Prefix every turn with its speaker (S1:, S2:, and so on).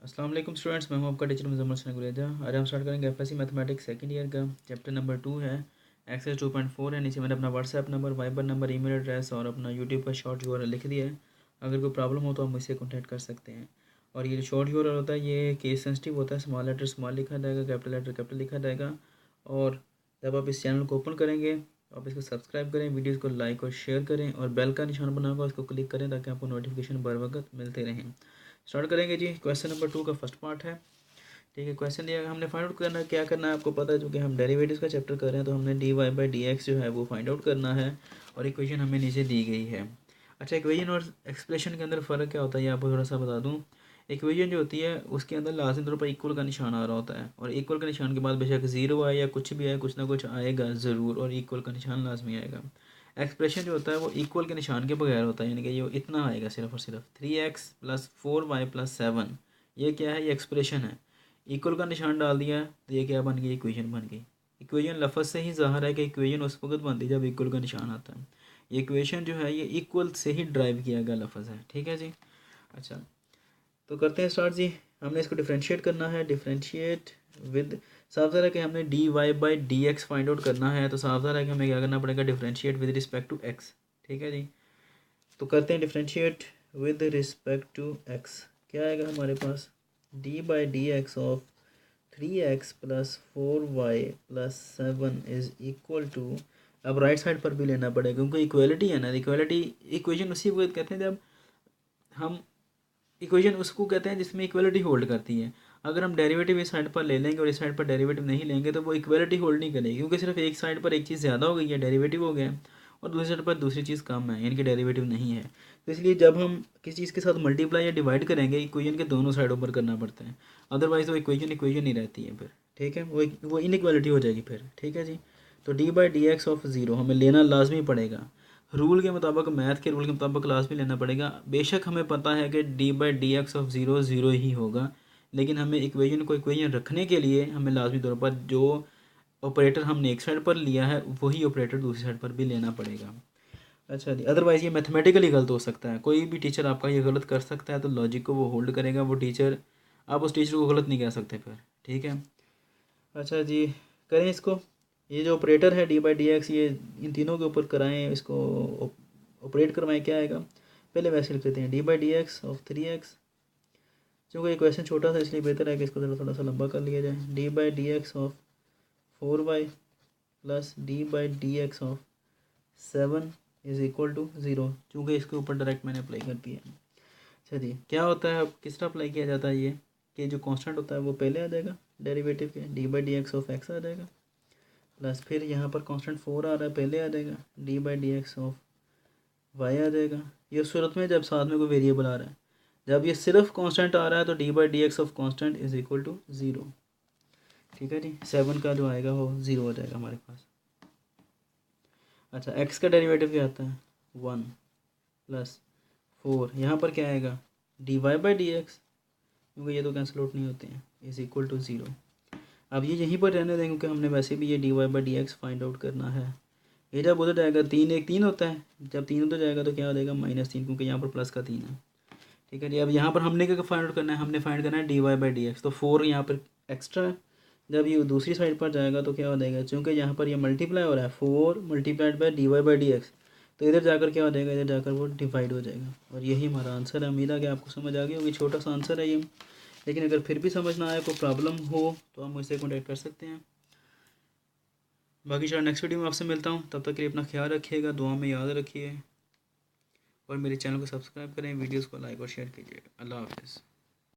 S1: अस्सलाम वालेकुम स्टूडेंट्स, मैं हूं आपका टीचर मुज़म्मिल हसन गुलेजा। आज हम स्टार्ट करेंगे एफएससी मैथमेटिक्स सेकंड ईयर का चैप्टर नंबर 2 है। एक्सरसाइज 2.4 है। नीचे मैंने अपना WhatsApp number, Viber number, email address और अपना यूट्यूब का शॉर्ट यूआरएल लिख दिया है। अगर कोई प्रॉब्लम हो तो आप मुझसे कॉन्टैक्ट कर सकते हैं। और ये शॉर्ट यूआरएल होता है, ये केस सेंसिटिव होता है। स्मॉल लेटर स्मॉल लिखा जाएगा, कैपिटल लेटर कैपिटल लिखा जाएगा। और जब आप इस चैनल को ओपन करेंगे आप इसको सब्सक्राइब करें, वीडियोज़ को लाइक और शेयर करें और बेल का निशान बना होगा उसको क्लिक करें ताकि आपको नोटिफिकेशन बर वक्त मिलते रहें। स्टार्ट करेंगे जी। क्वेश्चन नंबर 2 का फर्स्ट पार्ट है। ठीक है, क्वेश्चन दिया हमने फाइंड आउट करना क्या करना है आपको पता है, चूँकि हम डेरिवेटिव्स का चैप्टर कर रहे हैं तो हमने d y by d x जो है वो फाइंड आउट करना है। और इक्वेशन हमें नीचे दी गई है। अच्छा, इक्वेशन और एक्सप्रेशन के अंदर फ़र्क क्या होता है ये आपको थोड़ा सा बता दूँ। इक्वेशन जो होती है उसके अंदर लाजमी तौर पर इक्वल का निशान आ रहा होता है, और इक्वल के निशान के बाद बेशक ज़ीरो आए या कुछ भी आए, कुछ ना कुछ आएगा ज़रूर, और इक्वल का निशान लाजमी आएगा। एक्सप्रेशन जो होता है वो इक्वल के निशान के बगैर होता है, यानी कि ये इतना आएगा सिर्फ और सिर्फ 3x + 4y + 7। ये क्या है, ये एक्सप्रेशन है। इक्वल का निशान डाल दिया तो ये क्या बन गई, इक्वेशन बन गई। इक्वेशन लफ्ज़ से ही ज़ाहिर है कि इक्वेशन उस वक्त बनती है जब इक्वल का निशान आता है। ये इक्वेशन जो है ये इक्वल से ही ड्राइव किया गया लफ्ज़ है। ठीक है जी। अच्छा, तो करते हैं स्टार्ट जी। हमने इसको डिफ्रेंशिएट करना है। डिफ्रेंशिएट विद, साफ ज़रा है कि हमने d y by d x find out करना है, तो साफ ज़रा है कि हमें क्या करना पड़ेगा, differentiate with respect to x. ठीक है जी। तो करते हैं differentiate with respect to x. क्या आएगा हमारे पास, d by d x of 3x + 4y + 7 is equal to, अब राइट साइड पर भी लेना पड़ेगा क्योंकि इक्वलिटी है ना। इक्वलिटी इक्वेशन उसी को कहते हैं जब हम, इक्वेशन उसको कहते हैं जिसमें इक्वलिटी होल्ड करती है। अगर हम डेरिवेटिव इस साइड पर ले लेंगे और इस साइड पर डेरिवेटिव नहीं लेंगे तो वो इक्वलिटी होल्ड नहीं करेगी, क्योंकि सिर्फ एक साइड पर एक चीज़ ज़्यादा हो गई है, डेरिवेटिव हो गया, और दूसरी साइड पर दूसरी चीज़ कम है, यानी कि डेरिवेटिव नहीं है। तो इसलिए जब हम किसी चीज़ के साथ मल्टीप्लाई या डिवाइड करेंगे इक्वेशन के दोनों साइडों पर करना पड़ता है, अदरवाइज़ वो इक्वेशन इक्वेशन नहीं रहती है फिर। ठीक है, वो इनइक्वालिटी हो जाएगी फिर। ठीक है जी। तो d by d x of zero हमें लेना लाजमी पड़ेगा, रूल के मुताबिक, मैथ के रूल के मुताबिक क्लास में लेना पड़ेगा। बेशक हमें पता है कि d by d x of zero zero ही होगा, लेकिन हमें इक्वेशन को इक्वेशन रखने के लिए हमें लाजमी तौर पर जो ऑपरेटर हमने एक साइड पर लिया है वही ऑपरेटर दूसरी साइड पर भी लेना पड़ेगा। अच्छा जी, अदरवाइज़ ये मैथमेटिकली गलत हो सकता है। कोई भी टीचर आपका ये गलत कर सकता है, तो लॉजिक को वो होल्ड करेगा वो टीचर, आप उस टीचर को गलत नहीं कह सकते फिर। ठीक है। अच्छा जी, करें इसको। ये जो ऑपरेटर है डी बाई डी एक्स, ये इन तीनों के ऊपर कराएं, इसको ऑपरेट करवाएं। क्या आएगा, पहले वैसे लिख लेते हैं, D by d x of 3x। क्योंकि ये क्वेश्चन छोटा था इसलिए बेहतर है कि इसको थोड़ा सा लंबा कर लिया जाए। D by d x of 4y + d by d x of 7 is equal to 0, चूँकि इसके ऊपर डायरेक्ट मैंने अप्लाई कर दिया है। अच्छा जी, क्या होता है, अब किस तरह अप्लाई किया जाता है ये, कि जो कांस्टेंट होता है वो पहले आ जाएगा डेरिवेटिव के, D by d x of x आ जाएगा, प्लस फिर यहाँ पर कांस्टेंट 4 आ रहा है पहले आ जाएगा, D by d x of y आ जाएगा। ये उस सूरत में जब साथ में कोई वेरिएबल आ रहा है, जब ये सिर्फ कांस्टेंट आ रहा है तो d by d x of constant is equal to 0। ठीक है जी, 7 का जो आएगा वो 0 हो जाएगा हमारे पास। अच्छा, x का डेरिवेटिव क्या आता है, 1 + 4, यहाँ पर क्या आएगा, d y by d x, क्योंकि ये तो कैंसिल आउट नहीं होते हैं, इज इक्वल टू 0। अब ये यहीं पर रहने दें क्योंकि हमने वैसे भी ये d y by d x find out करना है। ये जब उधर जाएगा 3 1 3 होता है, जब 3 उधर जाएगा तो क्या हो जाएगा, -3, क्योंकि यहाँ पर प्लस का 3 है। ठीक है जी। अब यहाँ पर हमने क्या फाइंड आउट करना है, हमने फाइंड करना है d y by d x, तो 4 यहाँ पर एक्स्ट्रा है। जब ये दूसरी साइड पर जाएगा तो क्या हो जाएगा, चूँकि यहाँ पर ये मल्टीप्लाई हो रहा है 4 multiplied by d y by d x, तो इधर जाकर क्या हो जाएगा, इधर जाकर वो डिवाइड हो जाएगा। और यही हमारा आंसर है। उम्मीद है कि आपको समझ आ गई होगी, छोटा सा आंसर है ये, लेकिन अगर फिर भी समझ ना आए, कोई प्रॉब्लम हो तो आप मुझसे कॉन्टैक्ट कर सकते हैं। बाकी चलो नेक्स्ट वीडियो में आपसे मिलता हूँ, तब तक के लिए अपना ख्याल रखिएगा, दुआ में याद रखिए और मेरे चैनल को सब्सक्राइब करें, वीडियोस को लाइक और शेयर कीजिएगा। अल्लाह हाफ़िज़।